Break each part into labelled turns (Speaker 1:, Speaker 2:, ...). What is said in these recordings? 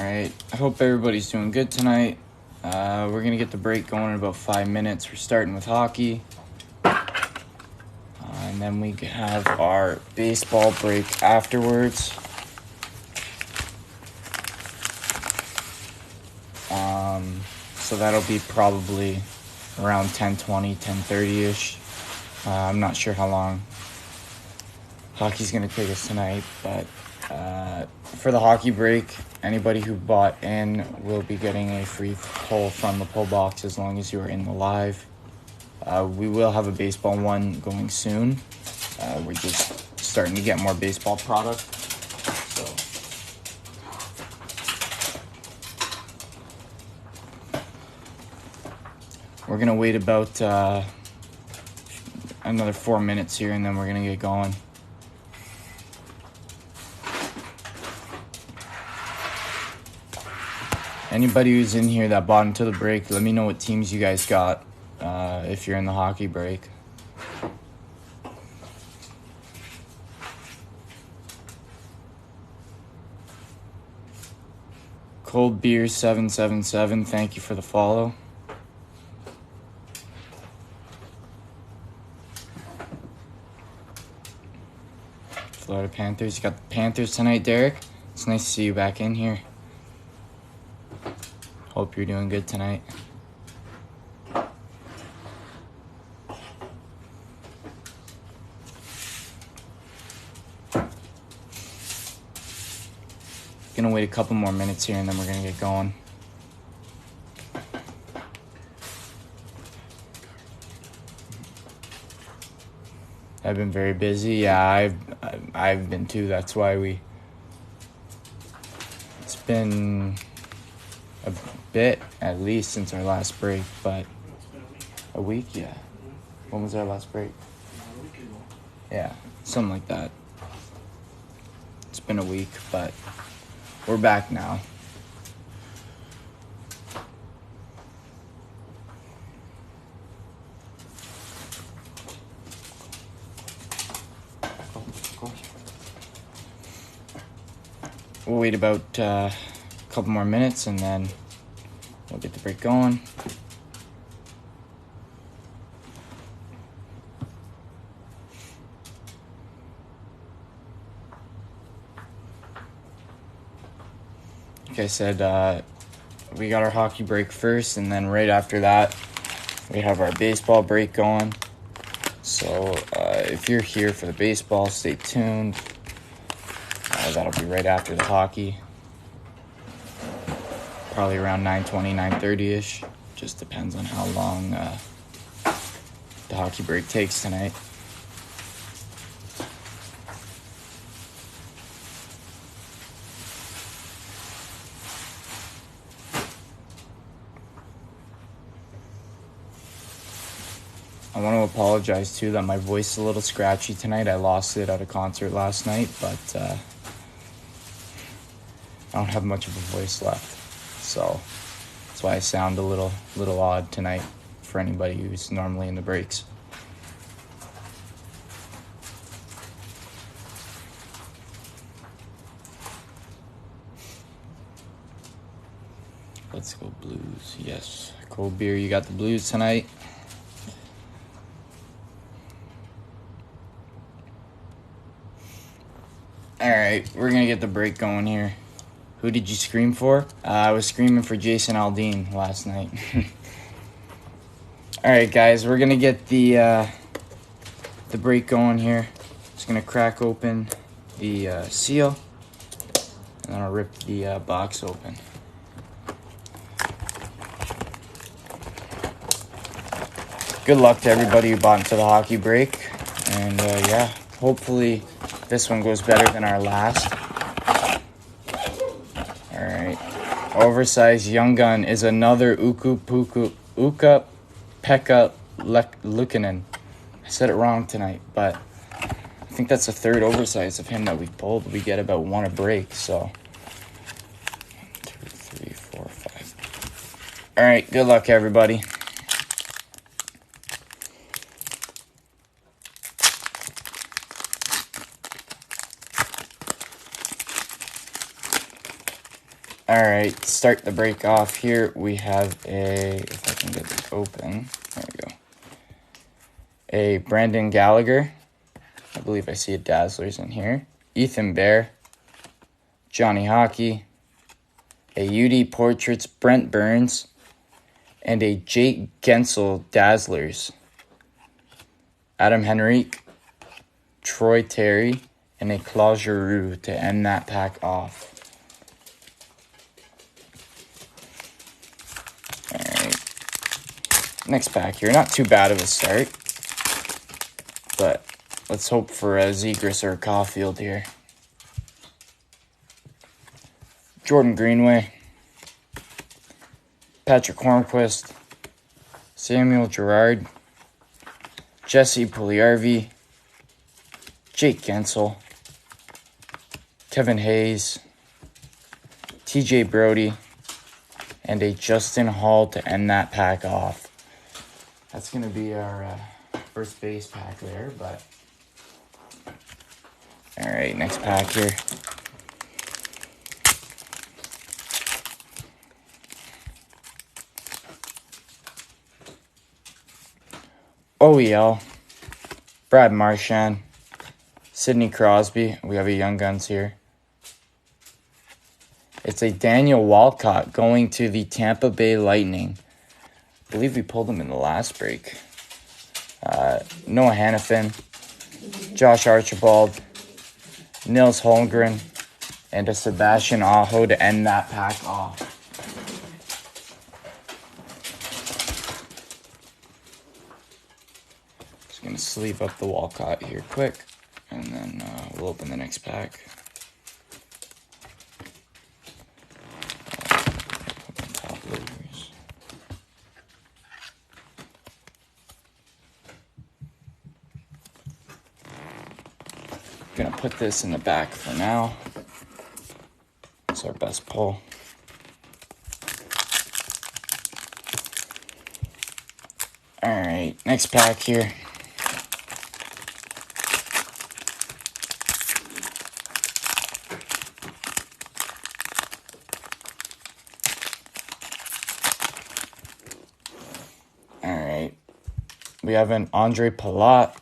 Speaker 1: Alright, I hope everybody's doing good tonight. We're going to get the break going in about 5 minutes. We're starting with hockey. And then we have our baseball break afterwards. So that'll be probably around 10:20, 10:30-ish. I'm not sure how long hockey's going to take us tonight, but for the hockey break, anybody who bought in will be getting a free pull from the pull box as long as you are in the live. We will have a baseball one going soon. We're just starting to get more baseball product. So we're going to wait about another 4 minutes here, and then we're going to get going. Anybody who's in here that bought into the break, let me know what teams you guys got if you're in the hockey break. Cold Beer 777, thank you for the follow. Florida Panthers, you got the Panthers tonight, Derek. It's nice to see you back in here. Hope you're doing good tonight. Gonna wait a couple more minutes here and then we're gonna get going. I've been very busy. Yeah, I've been too. That's why it's been a bit at least since our last break, but a week, yeah. When was our last break?
Speaker 2: A week ago.
Speaker 1: Yeah, something like that. It's been a week, but we're back now. We'll wait about a couple more minutes and then we'll get the break going. Like I said, we got our hockey break first, and then right after that, we have our baseball break going. So if you're here for the baseball, stay tuned. That'll be right after the hockey. Probably around 9:20, 9:30-ish. Just depends on how long the hockey break takes tonight. I want to apologize too that my voice is a little scratchy tonight. I lost it at a concert last night, but I don't have much of a voice left, so that's why I sound a little odd tonight for anybody who's normally in the breaks. Let's go Blues. Yes, Cold Beer, you got the Blues tonight. All right, we're gonna get the break going here. Who did you scream for? I was screaming for Jason Aldean last night. All right, guys, we're gonna get the break going here. Just gonna crack open the seal, and then I'll rip the box open. Good luck to everybody who bought into the hockey break, and yeah, hopefully this one goes better than our last. Oversized Young Gun is another Ukko-Pekka Luukkonen. I said it wrong tonight, but I think that's the third oversized of him that we've pulled. We get about one a break, so 1, 2, 3, 4, 5. All right, good luck, everybody. All right, start the break off here. We have if I can get it open, there we go. A Brandon Gallagher. I believe I see a Dazzlers in here. Ethan Bear. Johnny Hockey. A UD Portraits Brent Burns. And a Jake Gensel Dazzlers. Adam Henrique. Troy Terry. And a Claude Giroux to end that pack off. Alright. Next pack here. Not too bad of a start. But let's hope for a Zegras or a Caulfield here. Jordan Greenway. Patrick Hornquist. Samuel Girard. Jesse Puljujarvi. Jake Gensel. Kevin Hayes. TJ Brody. And a Justin Hall to end that pack off. That's going to be our first base pack there, but... Alright, next pack here. OEL. Brad Marchand. Sidney Crosby. We have a Young Guns here. It's a Daniel Walcott going to the Tampa Bay Lightning. I believe we pulled him in the last break. Noah Hannafin. Josh Archibald. Nils Holmgren. And a Sebastian Aho to end that pack off. Just going to sleeve up the Walcott here quick. And then we'll open the next pack. Gonna put this in the back for now. It's our best pull. Alright, next pack here. Alright. We have an Andre Palat,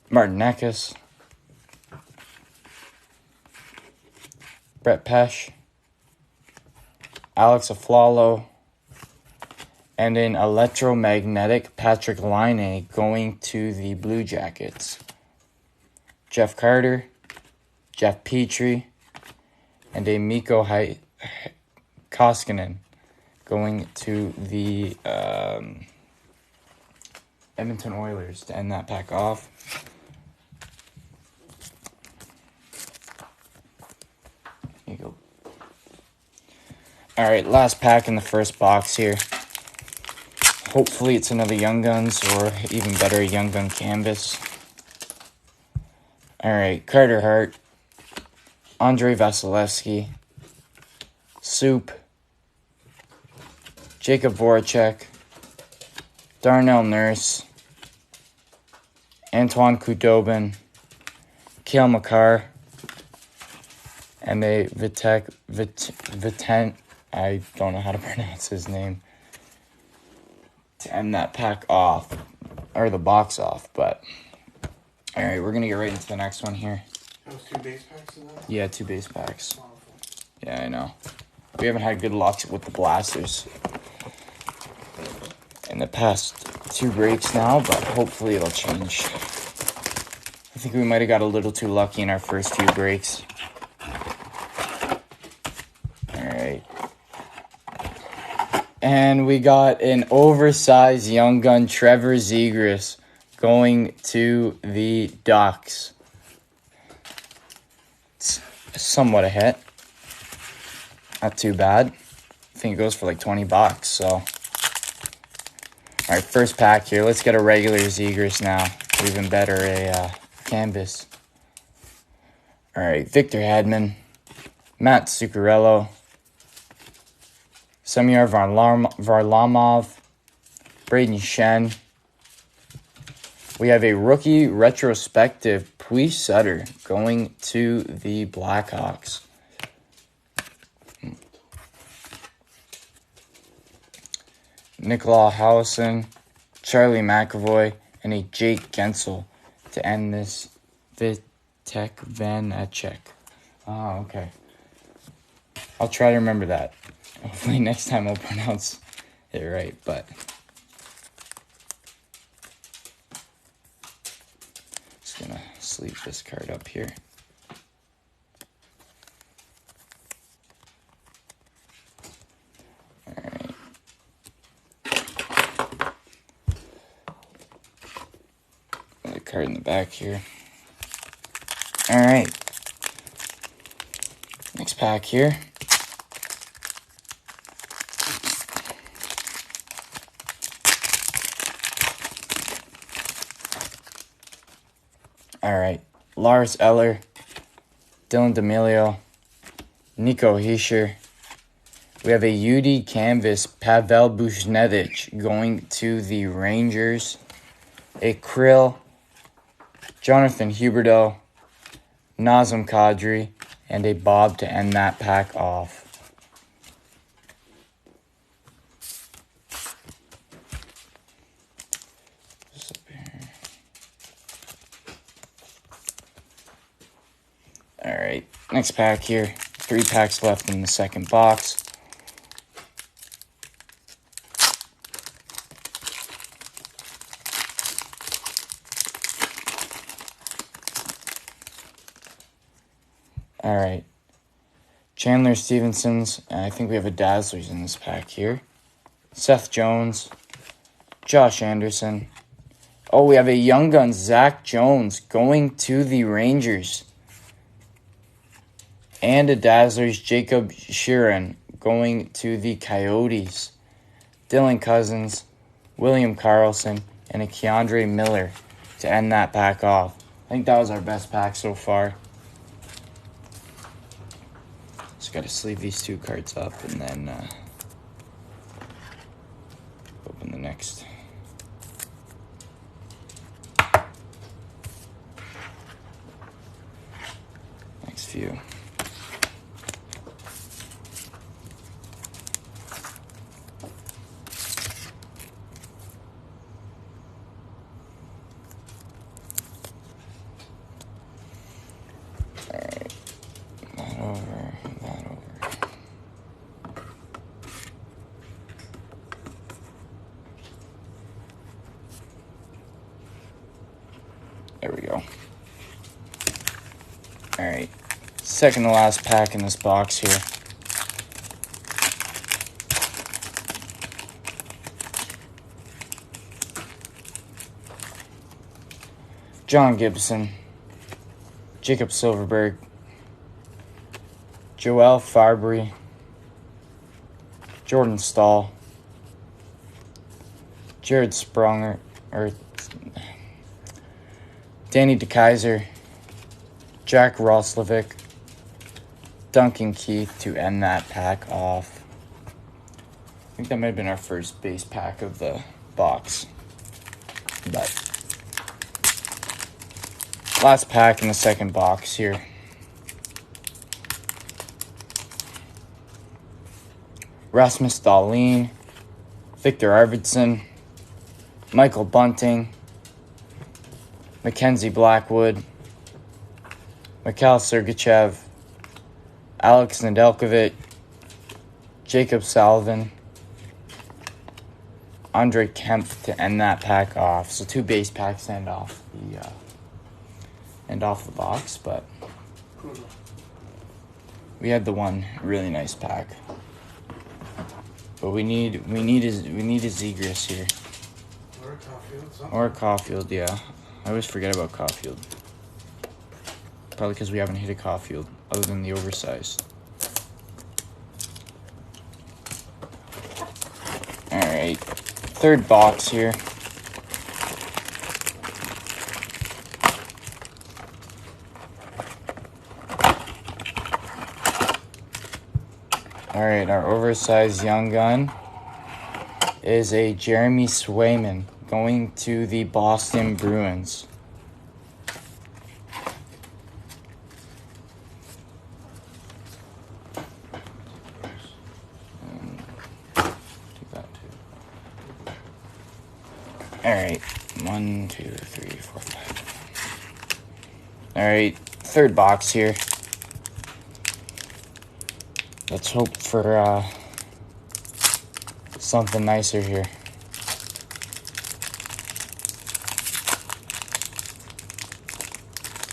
Speaker 1: Martin Necas, Brett Pesce, Alex Aflalo, and an electromagnetic Patrick Laine going to the Blue Jackets. Jeff Carter, Jeff Petrie, and a Mikko Koskinen going to the Edmonton Oilers to end that pack off. Here you go. All right, last pack in the first box here. Hopefully it's another Young Guns or even better, a Young Gun canvas. All right, Carter Hart, Andrei Vasilevsky, Soup, Jacob Voracek, Darnell Nurse, Antoine Khudobin, Cale Makar, and a Viten, I don't know how to pronounce his name, to end that pack off, or the box off, but, alright, we're going to get right into the next one here.
Speaker 2: That was 2 base packs in that?
Speaker 1: Yeah, 2 base packs.
Speaker 2: Wonderful.
Speaker 1: Yeah, I know. We haven't had good luck with the blasters in the past 2 breaks now, but hopefully it'll change. I think we might have got a little too lucky in our first few breaks. Alright. And we got an oversized Young Gun Trevor Zegras going to the Ducks. It's somewhat a hit. Not too bad. I think it goes for like $20, so. Alright, first pack here. Let's get a regular Zegras now. Even better, a canvas. Alright, Victor Hedman, Matt Zuccarello, Semyon Varlamov, Braden Shen. We have a rookie retrospective Puis Sutter going to the Blackhawks. Nicola Howison, Charlie McAvoy, and a Jake Gensel to end this Vitek Vanacek. Oh, okay. I'll try to remember that. Hopefully next time I'll pronounce it right, but just gonna sleeve this card up here. Alright. Another card in the back here. Alright. Next pack here. Alright, Lars Eller, Dylan DeMelio, Nico Hischier. We have a UD Canvas, Pavel Buchnevich going to the Rangers. A Krill, Jonathan Huberdeau, Nazem Kadri, and a Bob to end that pack off. Alright, next pack here. 3 packs left in the second box. Alright, Chandler Stevenson's, and I think we have a Dazzlers in this pack here. Seth Jones, Josh Anderson. Oh, we have a Young Guns, Zach Jones, going to the Rangers. And a Dazzlers, Jacob Sheeran, going to the Coyotes. Dylan Cousins, William Karlsson, and a Keandre Miller to end that pack off. I think that was our best pack so far. Just got to sleeve these 2 cards up and then open the next. Next few. Alright. That over, that over. There we go. Alright. Second to last pack in this box here. John Gibson, Jacob Silverberg, Joel Farabee, Jordan Stahl, Jared Sprunger, Danny DeKeyser, Jack Roslovic, Duncan Keith to end that pack off. I think that might have been our first base pack of the box. But last pack in the second box here. Rasmus Dahlin, Victor Arvidsson, Michael Bunting, Mackenzie Blackwood, Mikhail Sergachev, Alex Nedeljkovic, Jacob Salvin, Andre Kemp to end that pack off. So 2 base packs end off the box, but we had the one really nice pack. But we need a Zegras here.
Speaker 2: Or a Caulfield.
Speaker 1: Or a Caulfield, yeah. I always forget about Caulfield. Probably because we haven't hit a Caulfield other than the oversized. Alright. Third box here. Alright, our oversized young gun is a Jeremy Swayman going to the Boston Bruins. Alright. 1, 2, 3, 4, 5. Alright. Third box here. Let's hope for something nicer here.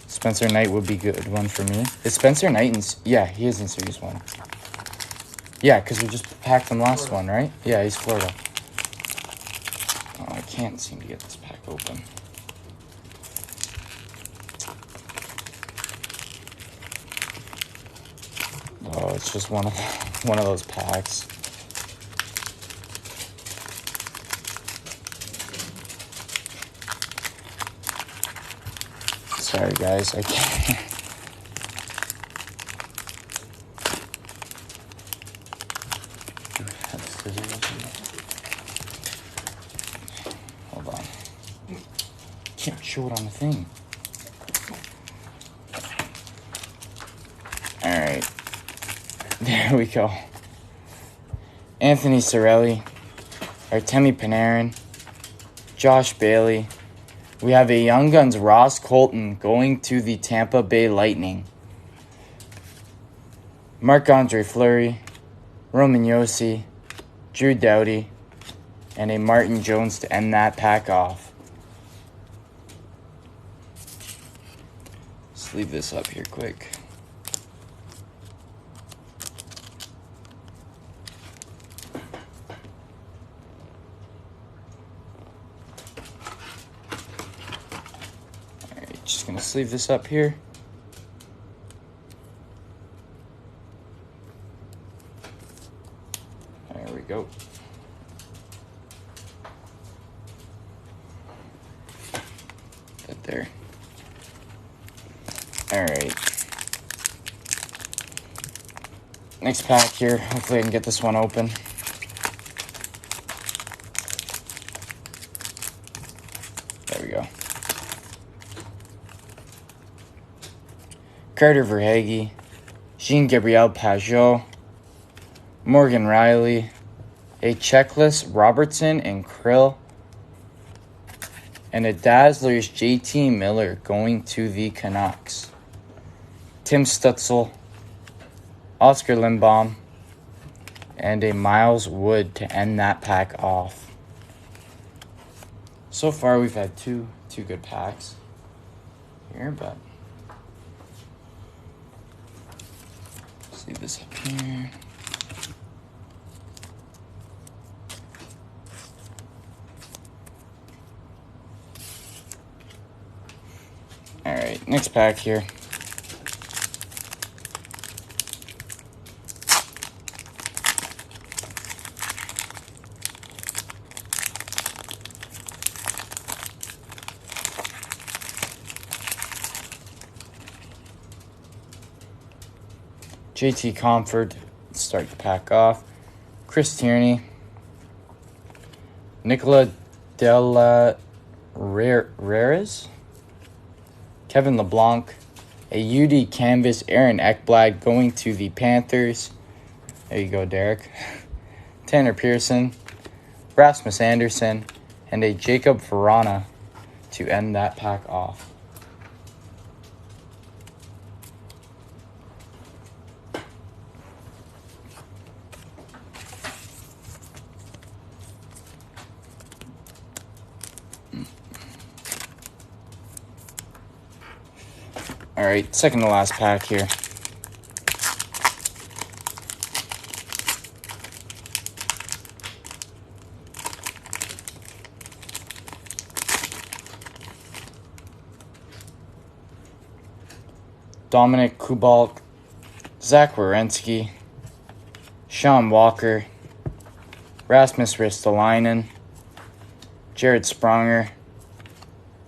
Speaker 1: Spencer Knight would be a good one for me. Is Spencer Knight in... Yeah, he is in Series 1. Yeah, because we just packed him last one, right? Yeah, he's Florida. Oh, I can't seem to get this pack open. Oh, it's just one of those packs. Sorry, guys, I can't. Do we have scissors here? Hold on. Can't show it on the thing. Alright. There we go. Anthony Cirelli, Artemi Panarin, Josh Bailey. We have a Young Guns Ross Colton going to the Tampa Bay Lightning. Marc-Andre Fleury, Roman Josi, Drew Doughty, and a Martin Jones to end that pack off. Let's leave this up here quick. Just gonna sleeve this up here. There we go. That there. Alright. Next pack here. Hopefully I can get this one open. There we go. Carter Verhaeghe, Jean-Gabriel Pageau, Morgan Riley, a Checklist Robertson and Krill, and a Dazzlers JT Miller going to the Canucks. Tim Stutzel, Oscar Lindbaum, and a Miles Wood to end that pack off. So far we've had two good packs here, but leave this up here. Alright, next pack here. JT Comfort, start the pack off. Chris Tierney. Nicola Della Rares. Kevin LeBlanc. A UD Canvas Aaron Ekblad going to the Panthers. There you go, Derek. Tanner Pearson. Rasmus Anderson. And a Jacob Verana to end that pack off. Alright, second to last pack here. Dominic Kubalik, Zach Werenski, Sean Walker, Rasmus Ristolainen, Jared Spronger,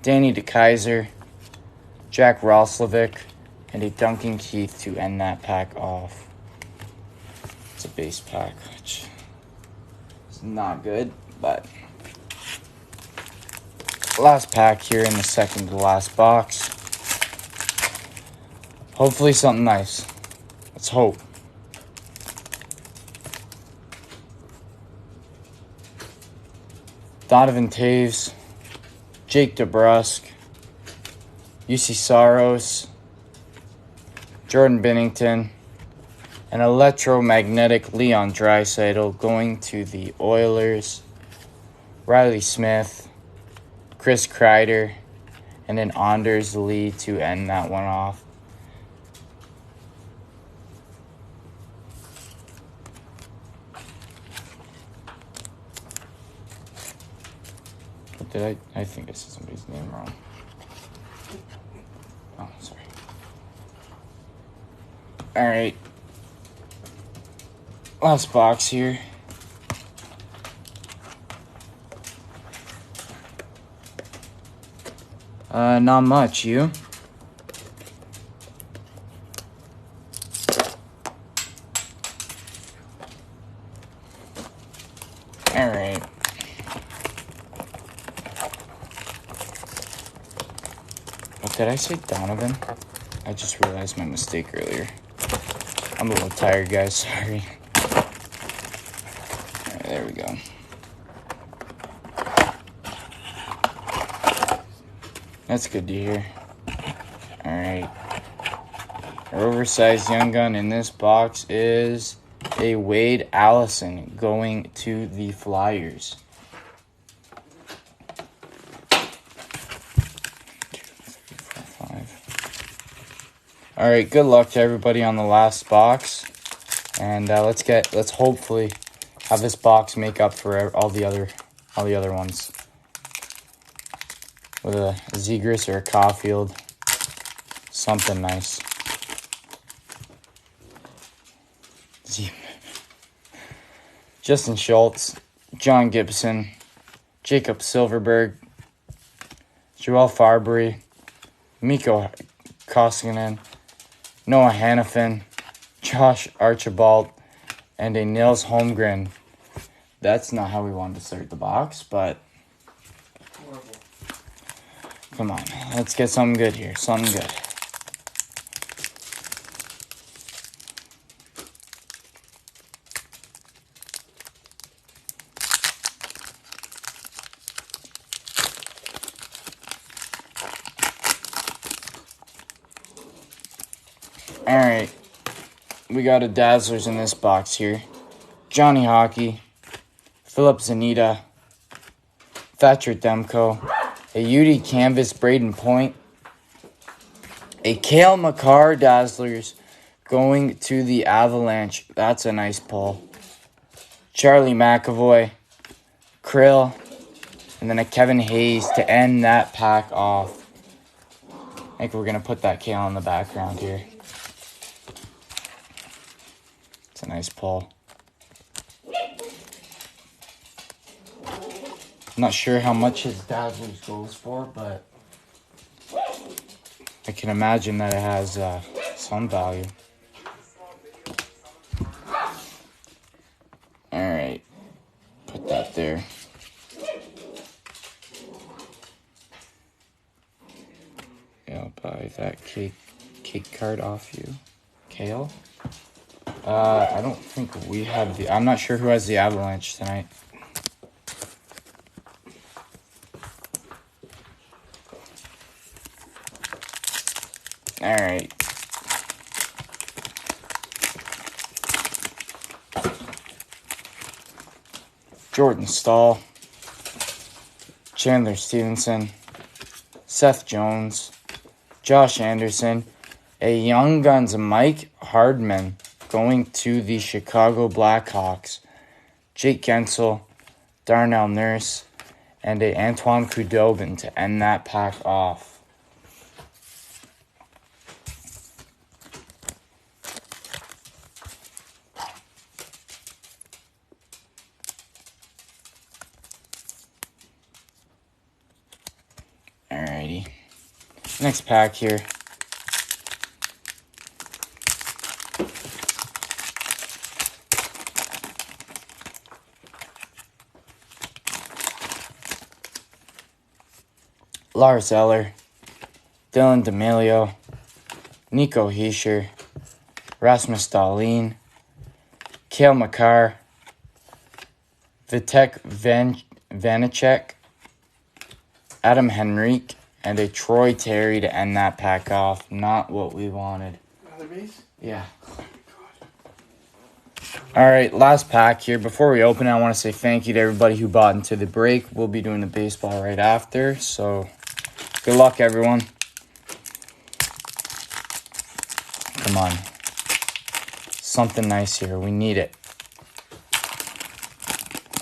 Speaker 1: Danny DeKaiser, Jack Roslovic, and a Duncan Keith to end that pack off. It's a base pack, which is not good, but last pack here in the second to last box. Hopefully something nice. Let's hope. Donovan Taves, Jake DeBrusk, UC Saros, Jordan Binnington, an electromagnetic Leon Draisaitl going to the Oilers, Riley Smith, Chris Kreider, and then Anders Lee to end that one off. Did I think I said somebody's name wrong. Oh, sorry. Alright. Last box here. Not much. You? Alright. What did I say, Donovan? I just realized my mistake earlier. I'm a little tired, guys. Sorry. Alright, there we go. That's good to hear. Alright. Our oversized young gun in this box is a Wade Allison going to the Flyers. Alright, good luck to everybody on the last box. And let's hopefully have this box make up for all the other ones. With a Zegras or a Caulfield. Something nice. Justin Schultz, John Gibson, Jacob Silverberg, Joel Farbery, Mikko Koskinen, Noah Hannafin, Josh Archibald, and a Nils Holmgren. That's not how we wanted to start the box, but come on, let's get something good here. Something good. Alright, we got a Dazzlers in this box here. Johnny Hockey, Philip Zanita, Thatcher Demko, a UD Canvas Braden Point, a Cale Makar Dazzlers going to the Avalanche. That's a nice pull. Charlie McAvoy, Krill, and then a Kevin Hayes to end that pack off. I think we're going to put that Cale in the background here. It's a nice pull. Not sure how much his Dazzlers goes for, but I can imagine that it has some value. Alright, put that there. Yeah, I'll buy that cake card off you. Kale? I don't think we have the... I'm not sure who has the Avalanche tonight. Alright. Jordan Stahl. Chandler Stevenson. Seth Jones. Josh Anderson. A Young Guns Mike Hardman going to the Chicago Blackhawks. Jake Gensel. Darnell Nurse. And a Antoine Khudobin to end that pack off. Alrighty. Next pack here. Lars Eller, Dylan D'Amelio, Nico Hischier, Rasmus Dahlin, Cale Makar, Vitek Vanacek, Adam Henrique, and a Troy Terry to end that pack off. Not what we wanted.
Speaker 2: Another base?
Speaker 1: Yeah.
Speaker 2: Oh my god.
Speaker 1: All right, last pack here. Before we open it, I want to say thank you to everybody who bought into the break. We'll be doing the baseball right after. So, good luck, everyone. Come on. Something nice here. We need it.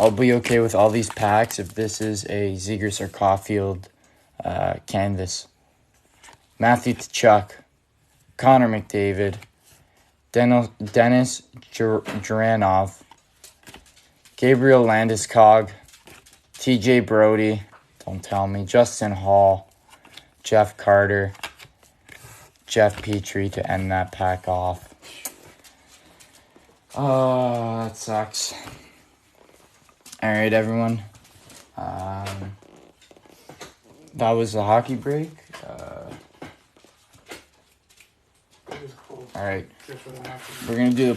Speaker 1: I'll be okay with all these packs if this is a Zegras or Caulfield canvas. Matthew Tkachuk, Connor McDavid, Dennis Juranov, Gabriel Landeskog, TJ Brody, don't tell me, Justin Hall, Jeff Carter, Jeff Petrie to end that pack off. Oh, that sucks. All right, everyone. That was the hockey break.
Speaker 2: It was cold.
Speaker 1: All right,
Speaker 2: Just for the napkin.
Speaker 1: we're going to do the